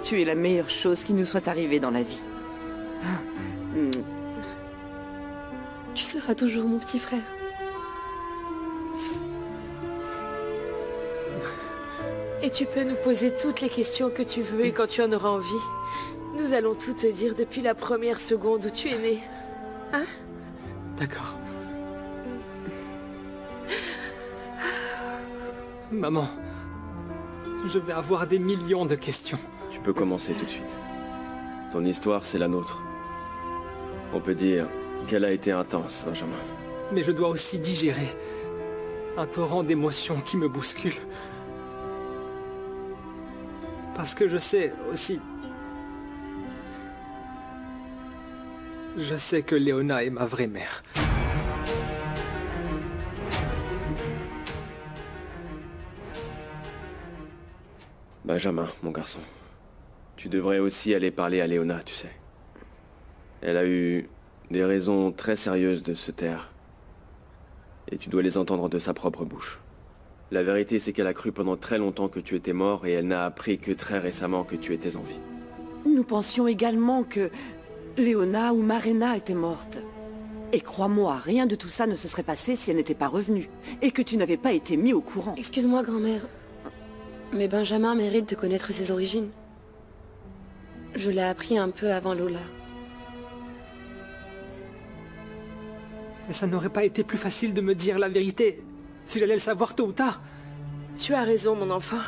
Tu es la meilleure chose qui nous soit arrivée dans la vie. Tu seras toujours mon petit frère. Et tu peux nous poser toutes les questions que tu veux et quand tu en auras envie. Nous allons tout te dire depuis la première seconde où tu es né. Hein? D'accord. Maman, je vais avoir des millions de questions. Tu peux commencer tout de suite. Ton histoire, c'est la nôtre. On peut dire qu'elle a été intense, Benjamin. Mais je dois aussi digérer un torrent d'émotions qui me bouscule. Parce que je sais aussi... Je sais que Léona est ma vraie mère. Benjamin, mon garçon. Tu devrais aussi aller parler à Léona, tu sais. Elle a eu des raisons très sérieuses de se taire. Et tu dois les entendre de sa propre bouche. La vérité, c'est qu'elle a cru pendant très longtemps que tu étais mort et elle n'a appris que très récemment que tu étais en vie. Nous pensions également que Léona ou Marena étaient mortes. Et crois-moi, rien de tout ça ne se serait passé si elle n'était pas revenue. Et que tu n'avais pas été mis au courant. Excuse-moi, grand-mère. Mais Benjamin mérite de connaître ses origines. Je l'ai appris un peu avant Lola. Et ça n'aurait pas été plus facile de me dire la vérité si j'allais le savoir tôt ou tard. Tu as raison, mon enfant.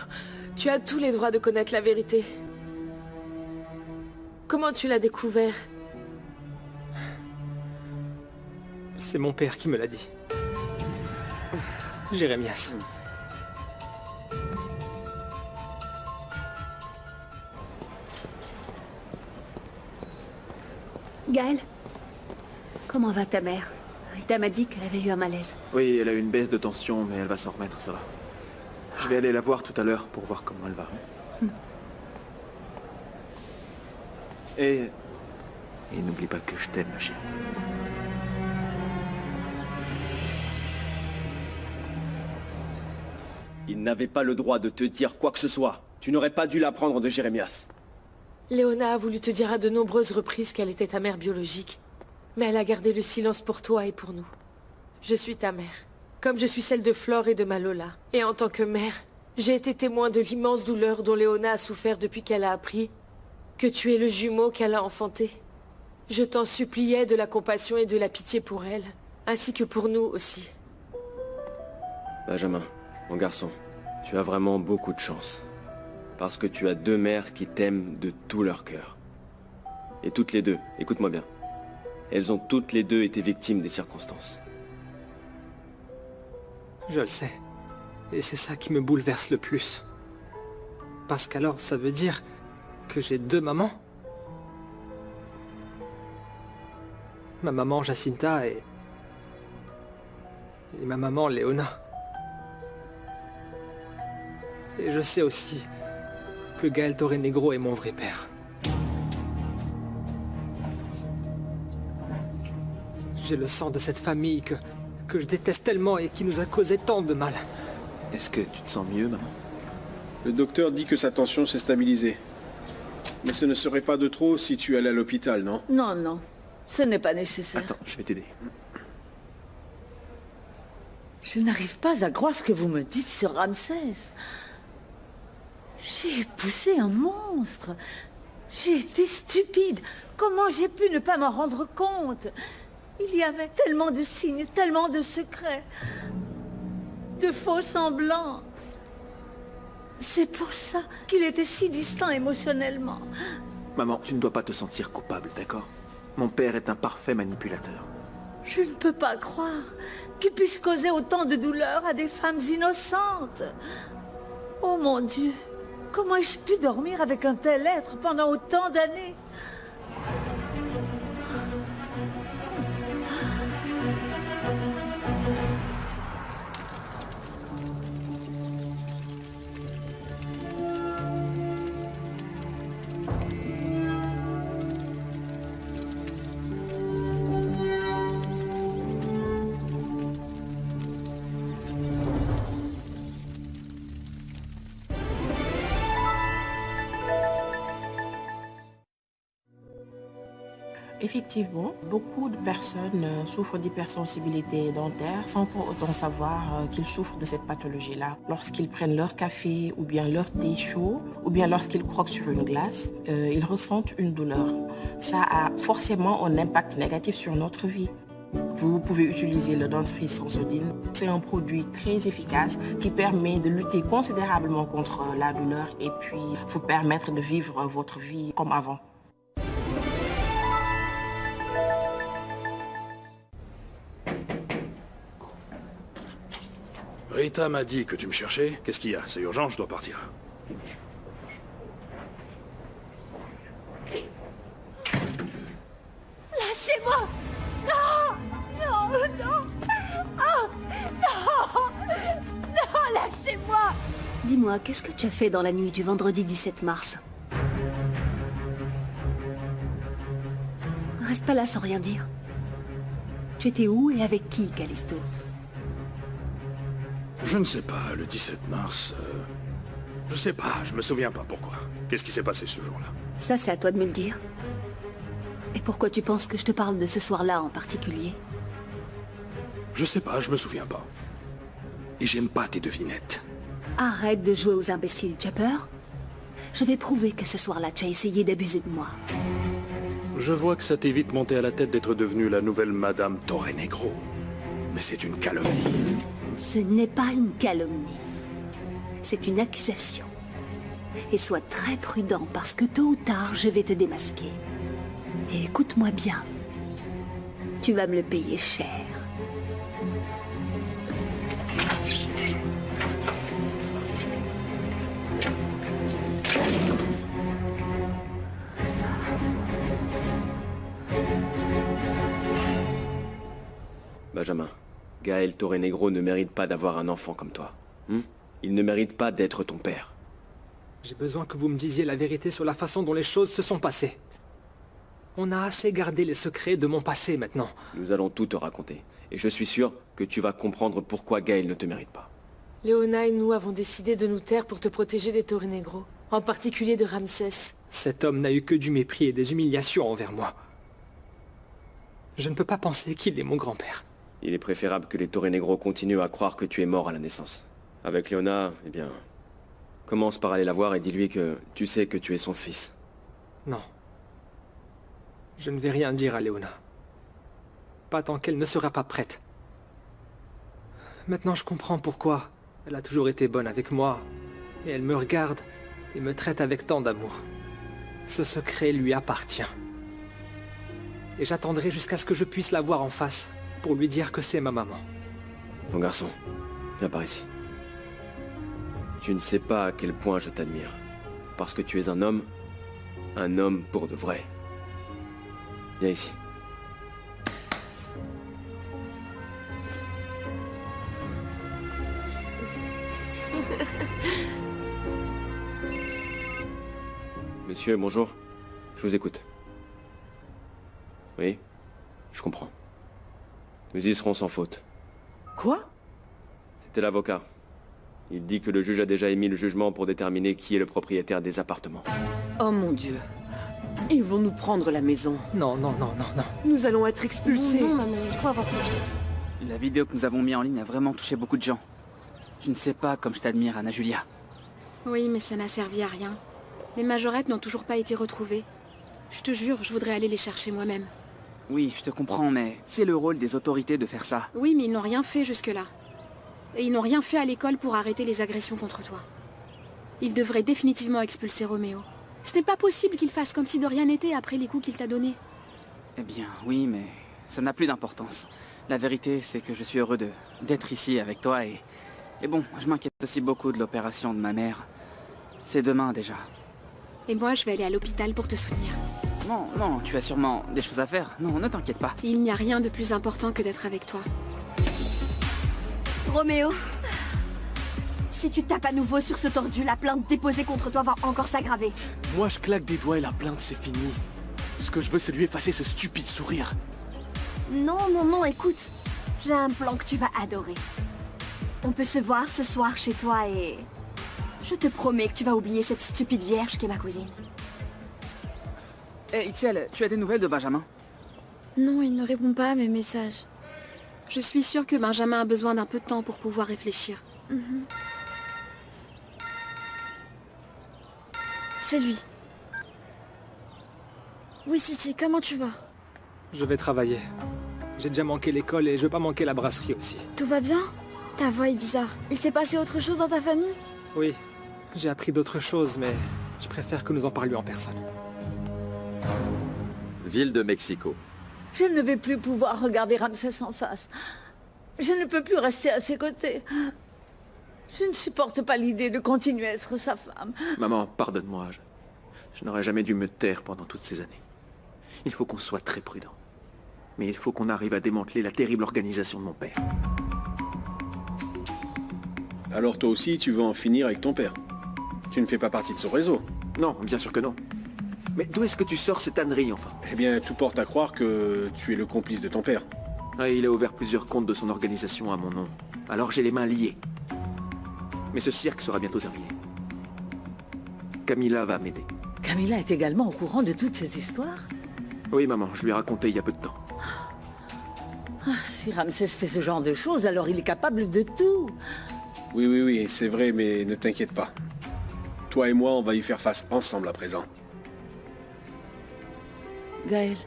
Tu as tous les droits de connaître la vérité. Comment tu l'as découvert? C'est mon père qui me l'a dit. Jérémias. Gaël, comment va ta mère? Rita m'a dit qu'elle avait eu un malaise. Oui, elle a eu une baisse de tension, mais elle va s'en remettre, ça va. Je vais aller la voir tout à l'heure pour voir comment elle va. Et n'oublie pas que je t'aime, ma chérie. Il n'avait pas le droit de te dire quoi que ce soit. Tu n'aurais pas dû l'apprendre de Jérémias. Léona a voulu te dire à de nombreuses reprises qu'elle était ta mère biologique. Mais elle a gardé le silence pour toi et pour nous. Je suis ta mère, comme je suis celle de Flore et de Malola. Et en tant que mère, j'ai été témoin de l'immense douleur dont Léona a souffert depuis qu'elle a appris que tu es le jumeau qu'elle a enfanté. Je t'en suppliais de la compassion et de la pitié pour elle, ainsi que pour nous aussi. Benjamin, mon garçon, tu as vraiment beaucoup de chance. Parce que tu as deux mères qui t'aiment de tout leur cœur. Et toutes les deux, écoute-moi bien, elles ont toutes les deux été victimes des circonstances. Je le sais. Et c'est ça qui me bouleverse le plus. Parce qu'alors, ça veut dire que j'ai deux mamans. Ma maman Jacinta et ma maman Léona. Et je sais aussi que Gaël Torrenegro est mon vrai père. J'ai le sang de cette famille que je déteste tellement et qui nous a causé tant de mal. Est-ce que tu te sens mieux, maman? Le docteur dit que sa tension s'est stabilisée. Mais ce ne serait pas de trop si tu allais à l'hôpital, non? Non, non. Ce n'est pas nécessaire. Attends, je vais t'aider. Je n'arrive pas à croire ce que vous me dites sur Ramsès. J'ai poussé un monstre. J'ai été stupide. Comment j'ai pu ne pas m'en rendre compte? Il y avait tellement de signes, tellement de secrets. De faux semblants. C'est pour ça qu'il était si distant émotionnellement. Maman, tu ne dois pas te sentir coupable, d'accord? Mon père est un parfait manipulateur. Je ne peux pas croire qu'il puisse causer autant de douleur à des femmes innocentes. Oh mon Dieu, comment ai-je pu dormir avec un tel être pendant autant d'années? Effectivement, beaucoup de personnes souffrent d'hypersensibilité dentaire sans pour autant savoir qu'ils souffrent de cette pathologie-là. Lorsqu'ils prennent leur café ou bien leur thé chaud ou bien lorsqu'ils croquent sur une glace, ils ressentent une douleur. Ça a forcément un impact négatif sur notre vie. Vous pouvez utiliser le dentifrice Sensodyne. C'est un produit très efficace qui permet de lutter considérablement contre la douleur et puis vous permettre de vivre votre vie comme avant. Rita m'a dit que tu me cherchais. Qu'est-ce qu'il y a? C'est urgent, je dois partir. Lâchez-moi! Non! Non! Non! Oh! Non! Non! Lâchez-moi! Dis-moi, qu'est-ce que tu as fait dans la nuit du vendredi 17 mars? Reste pas là sans rien dire. Tu étais où et avec qui, Callisto? Je ne sais pas, le 17 mars... Je sais pas, je me souviens pas pourquoi. Qu'est-ce qui s'est passé ce jour-là? Ça, c'est à toi de me le dire. Et pourquoi tu penses que je te parle de ce soir-là en particulier? Je sais pas, je me souviens pas. Et j'aime pas tes devinettes. Arrête de jouer aux imbéciles, tu as peur? Je vais prouver que ce soir-là, tu as essayé d'abuser de moi. Je vois que ça t'est vite monté à la tête d'être devenue la nouvelle Madame Torre Negro. Mais c'est une calomnie. Ce n'est pas une calomnie. C'est une accusation. Et sois très prudent parce que tôt ou tard, je vais te démasquer. Et écoute-moi bien. Tu vas me le payer cher. Benjamin, Gaël Torre Negro ne mérite pas d'avoir un enfant comme toi. Il ne mérite pas d'être ton père. J'ai besoin que vous me disiez la vérité sur la façon dont les choses se sont passées. On a assez gardé les secrets de mon passé maintenant. Nous allons tout te raconter. Et je suis sûr que tu vas comprendre pourquoi Gaël ne te mérite pas. Léona et nous avons décidé de nous taire pour te protéger des Torre Negro, en particulier de Ramsès. Cet homme n'a eu que du mépris et des humiliations envers moi. Je ne peux pas penser qu'il est mon grand-père. Il est préférable que les Torre Negro continuent à croire que tu es mort à la naissance. Avec Léona, eh bien... Commence par aller la voir et dis-lui que tu sais que tu es son fils. Non. Je ne vais rien dire à Léona. Pas tant qu'elle ne sera pas prête. Maintenant je comprends pourquoi. Elle a toujours été bonne avec moi. Et elle me regarde et me traite avec tant d'amour. Ce secret lui appartient. Et j'attendrai jusqu'à ce que je puisse la voir en face pour lui dire que c'est ma maman. Mon garçon, viens par ici. Tu ne sais pas à quel point je t'admire. Parce que tu es un homme pour de vrai. Viens ici. Monsieur, bonjour. Je vous écoute. Oui, je comprends. Nous y serons sans faute. Quoi? C'était l'avocat. Il dit que le juge a déjà émis le jugement pour déterminer qui est le propriétaire des appartements. Oh mon Dieu. Ils vont nous prendre la maison. Non, non, non, non, non. Nous allons être expulsés. Non, maman, il faut avoir confiance. La vidéo que nous avons mise en ligne a vraiment touché beaucoup de gens. Tu ne sais pas comme je t'admire, Anna Julia. Oui, mais ça n'a servi à rien. Les majorettes n'ont toujours pas été retrouvées. Je te jure, je voudrais aller les chercher moi-même. Oui, je te comprends, mais c'est le rôle des autorités de faire ça. Oui, mais ils n'ont rien fait jusque-là. Et ils n'ont rien fait à l'école pour arrêter les agressions contre toi. Ils devraient définitivement expulser Roméo. Ce n'est pas possible qu'il fasse comme si de rien n'était après les coups qu'il t'a donnés. Eh bien, oui, mais ça n'a plus d'importance. La vérité, c'est que je suis heureux d'être ici avec toi et bon, je m'inquiète aussi beaucoup de l'opération de ma mère. C'est demain déjà. Et moi, je vais aller à l'hôpital pour te soutenir. Non, non, tu as sûrement des choses à faire. Non, ne t'inquiète pas. Il n'y a rien de plus important que d'être avec toi. Roméo, si tu tapes à nouveau sur ce tordu, la plainte déposée contre toi va encore s'aggraver. Moi, je claque des doigts et la plainte, c'est fini. Ce que je veux, c'est lui effacer ce stupide sourire. Non, non, non, écoute. J'ai un plan que tu vas adorer. On peut se voir ce soir chez toi et... je te promets que tu vas oublier cette stupide vierge qui est ma cousine. Hey, XL, tu as des nouvelles de Benjamin? Non, il ne répond pas à mes messages. Je suis sûre que Benjamin a besoin d'un peu de temps pour pouvoir réfléchir. C'est lui. Oui, City, comment tu vas? Je vais travailler. J'ai déjà manqué l'école et je veux pas manquer la brasserie aussi. Tout va bien? Ta voix est bizarre. Il s'est passé autre chose dans ta famille? Oui, j'ai appris d'autres choses, mais je préfère que nous en parlions en personne. Ville de Mexico. Je ne vais plus pouvoir regarder Ramsès en face. Je ne peux plus rester à ses côtés. Je ne supporte pas l'idée de continuer à être sa femme. Maman, pardonne-moi. Je n'aurais jamais dû me taire pendant toutes ces années. Il faut qu'on soit très prudent. Mais il faut qu'on arrive à démanteler la terrible organisation de mon père. Alors toi aussi, tu veux en finir avec ton père? Tu ne fais pas partie de son réseau? Non, bien sûr que non. Mais d'où est-ce que tu sors cette ânerie, enfin? Eh bien, tout porte à croire que tu es le complice de ton père. Ouais, il a ouvert plusieurs comptes de son organisation à mon nom. Alors j'ai les mains liées. Mais ce cirque sera bientôt terminé. Camilla va m'aider. Camilla est également au courant de toutes ces histoires? Oui, maman, je lui ai raconté il y a peu de temps. Si Ramsès fait ce genre de choses, alors il est capable de tout. Oui, c'est vrai, mais ne t'inquiète pas. Toi et moi, on va y faire face ensemble à présent. Gaël,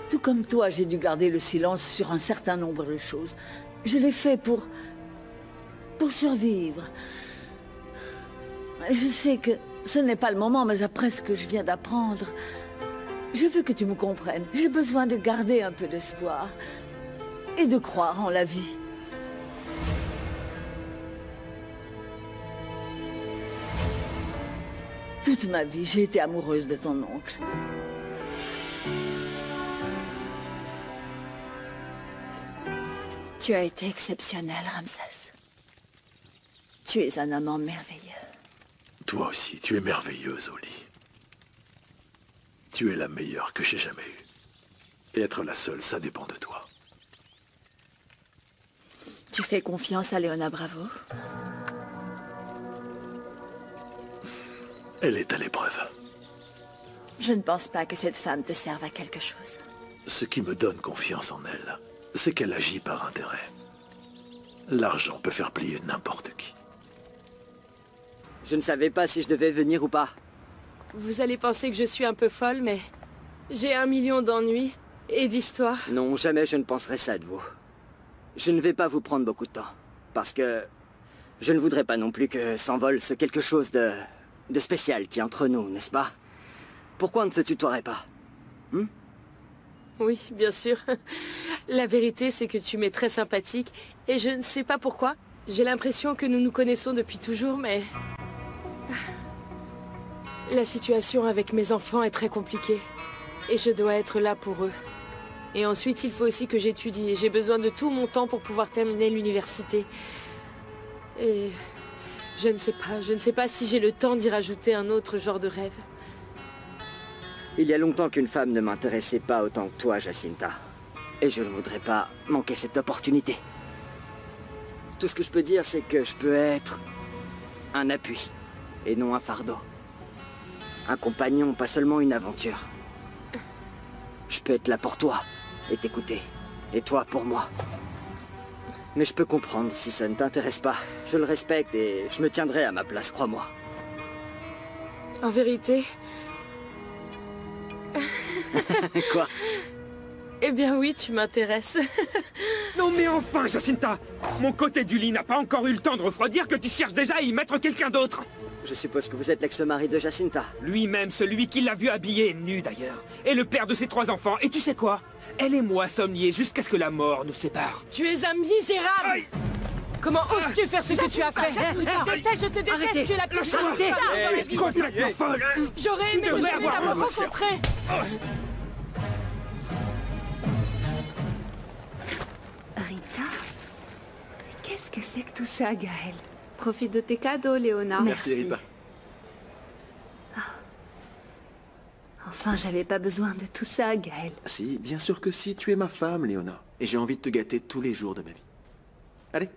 tout comme toi, j'ai dû garder le silence sur un certain nombre de choses. Je l'ai fait pour survivre. Je sais que ce n'est pas le moment, mais après ce que je viens d'apprendre, je veux que tu me comprennes. J'ai besoin de garder un peu d'espoir et de croire en la vie. Toute ma vie, j'ai été amoureuse de ton oncle. Tu as été exceptionnel, Ramsès. Tu es un amant merveilleux. Toi aussi, tu es merveilleuse, Oli. Tu es la meilleure que j'ai jamais eue. Et être la seule, ça dépend de toi. Tu fais confiance à Léona Bravo? Elle est à l'épreuve. Je ne pense pas que cette femme te serve à quelque chose. Ce qui me donne confiance en elle, c'est qu'elle agit par intérêt. L'argent peut faire plier n'importe qui. Je ne savais pas si je devais venir ou pas. Vous allez penser que je suis un peu folle, mais j'ai 1 million d'ennuis et d'histoires. Non, jamais je ne penserai ça de vous. Je ne vais pas vous prendre beaucoup de temps, parce que je ne voudrais pas non plus que s'envole ce quelque chose de spécial qui est entre nous, n'est-ce pas? Pourquoi on ne se tutoierait pas? Oui, bien sûr. La vérité, c'est que tu m'es très sympathique, et je ne sais pas pourquoi. J'ai l'impression que nous nous connaissons depuis toujours, mais... La situation avec mes enfants est très compliquée, et je dois être là pour eux. Et ensuite, il faut aussi que j'étudie, et j'ai besoin de tout mon temps pour pouvoir terminer l'université. Et... je ne sais pas si j'ai le temps d'y rajouter un autre genre de rêve. Il y a longtemps qu'une femme ne m'intéressait pas autant que toi, Jacinta. Et je ne voudrais pas manquer cette opportunité. Tout ce que je peux dire, c'est que je peux être un appui, et non un fardeau. Un compagnon, pas seulement une aventure. Je peux être là pour toi, et t'écouter. Et toi pour moi. Mais je peux comprendre si ça ne t'intéresse pas. Je le respecte et je me tiendrai à ma place, crois-moi. En vérité... Quoi? Eh bien oui, tu m'intéresses. Non mais enfin, Jacinta! Mon côté du lit n'a pas encore eu le temps de refroidir que tu cherches déjà à y mettre quelqu'un d'autre! Je suppose que vous êtes l'ex-mari de Jacinta. Lui-même, celui qui l'a vu habillé, nu d'ailleurs. Et le père de ses 3 enfants. Et tu sais quoi? Elle et moi sommes liés jusqu'à ce que la mort nous sépare. Tu es un misérable! Aïe. Comment oses-tu faire ce que tu as fait? Je te déteste, arrêtez. Tu es la pire chose. Arrêtez. Complètement folle. J'aurais aimé me t'avoir rencontré. Rita? Qu'est-ce que c'est que tout ça, Gaël? Profite de tes cadeaux, Léona. Merci, Rita. Enfin, j'avais pas besoin de tout ça, Gaël. Si, bien sûr que si, tu es ma femme, Léona. Et j'ai envie de te gâter tous les jours de ma vie. Allez.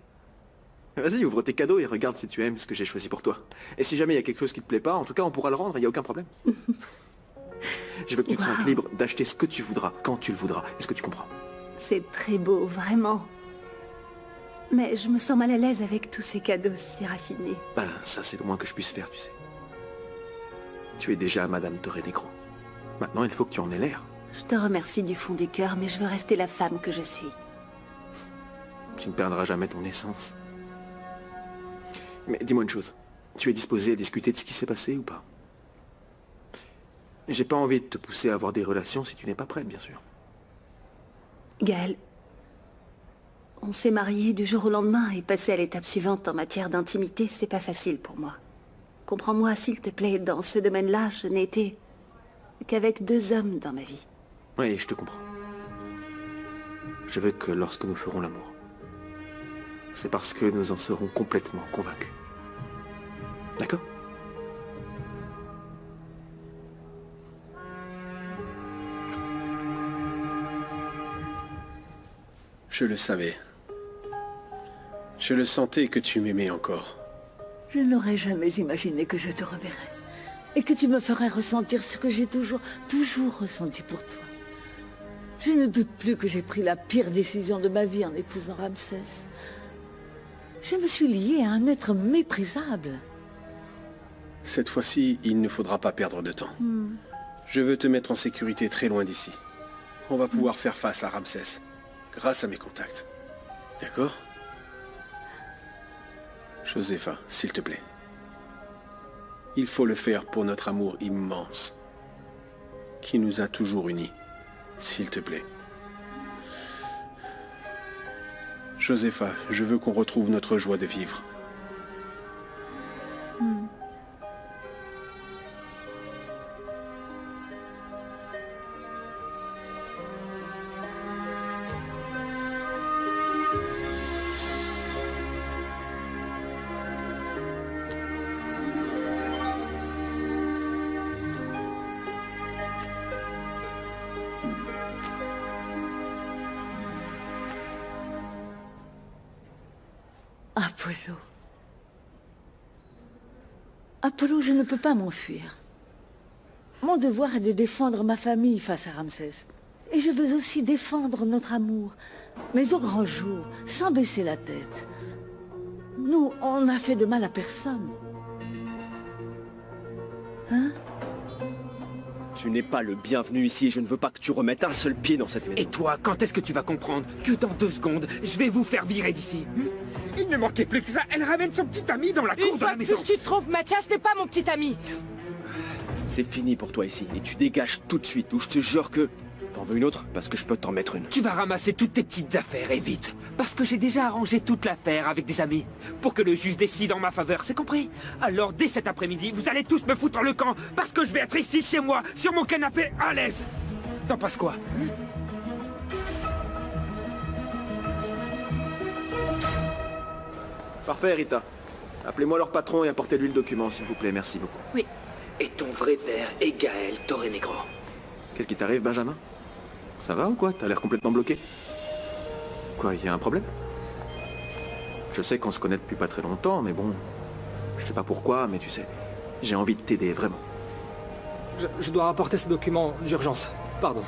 Vas-y, ouvre tes cadeaux et regarde si tu aimes ce que j'ai choisi pour toi. Et si jamais il y a quelque chose qui te plaît pas, en tout cas, on pourra le rendre, il n'y a aucun problème. Je veux que tu te Wow. sentes libre d'acheter ce que tu voudras, quand tu le voudras. Est-ce que tu comprends? C'est très beau, vraiment. Mais je me sens mal à l'aise avec tous ces cadeaux si raffinés. Ben, ça c'est le moins que je puisse faire, tu sais. Tu es déjà Madame Torre-Negro. Maintenant, il faut que tu en aies l'air. Je te remercie du fond du cœur, mais je veux rester la femme que je suis. Tu ne perdras jamais ton essence. Mais dis-moi une chose. Tu es disposé à discuter de ce qui s'est passé ou pas? J'ai pas envie de te pousser à avoir des relations si tu n'es pas prête, bien sûr. Gaël, on s'est mariés du jour au lendemain et passer à l'étape suivante en matière d'intimité, c'est pas facile pour moi. Comprends-moi, s'il te plaît, dans ce domaine-là, je n'ai été qu'avec 2 hommes dans ma vie. Oui, je te comprends. Je veux que lorsque nous ferons l'amour, c'est parce que nous en serons complètement convaincus. D'accord? Je le savais. Je le sentais que tu m'aimais encore. Je n'aurais jamais imaginé que je te reverrais. Et que tu me ferais ressentir ce que j'ai toujours ressenti pour toi. Je ne doute plus que j'ai pris la pire décision de ma vie en épousant Ramsès. Je me suis liée à un être méprisable. Cette fois-ci, il ne faudra pas perdre de temps. Je veux te mettre en sécurité très loin d'ici. On va pouvoir faire face à Ramsès, grâce à mes contacts. D'accord? Josépha, s'il te plaît. Il faut le faire pour notre amour immense, qui nous a toujours unis. S'il te plaît. Josépha, je veux qu'on retrouve notre joie de vivre. Apollo. Apollo, je ne peux pas m'enfuir. Mon devoir est de défendre ma famille face à Ramsès. Et je veux aussi défendre notre amour. Mais au grand jour, sans baisser la tête. Nous, on n'a fait de mal à personne. Hein? Tu n'es pas le bienvenu ici et je ne veux pas que tu remettes un seul pied dans cette maison. Et toi, quand est-ce que tu vas comprendre que dans 2 secondes, je vais vous faire virer d'ici? Il ne manquait plus que ça. Elle ramène son petit ami dans la cour Une de la fois de maison. plus, tu te trompes, Mathias n'est pas mon petit ami. C'est fini pour toi ici et tu dégages tout de suite ou je te jure que... T'en veux une autre? Parce que je peux t'en mettre une. Tu vas ramasser toutes tes petites affaires et vite. Parce que j'ai déjà arrangé toute l'affaire avec des amis. Pour que le juge décide en ma faveur, c'est compris? Alors dès cet après-midi, vous allez tous me foutre le camp. Parce que je vais être ici chez moi, sur mon canapé, à l'aise. T'en penses quoi? Parfait, Rita. Appelez-moi leur patron et apportez-lui le document, s'il vous plaît. Merci beaucoup. Oui. Et ton vrai père est Gaël Torre-Negro. Qu'est-ce qui t'arrive, Benjamin? Ça va ou quoi? T'as l'air complètement bloqué. Quoi, y a un problème? Je sais qu'on se connaît depuis pas très longtemps, mais bon... Je sais pas pourquoi, mais tu sais... J'ai envie de t'aider, vraiment. Je dois rapporter ce document d'urgence. Pardon.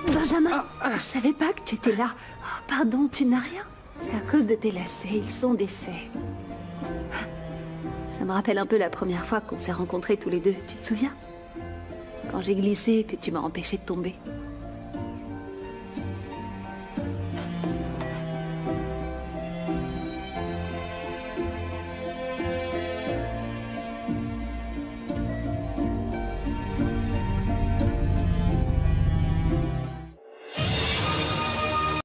Benjamin, je savais pas que tu étais là. Oh, pardon, tu n'as rien? C'est à cause de tes lacets, ils sont défaits. Ça me rappelle un peu la première fois qu'on s'est rencontrés tous les deux, tu te souviens? Quand j'ai glissé, que tu m'as empêché de tomber.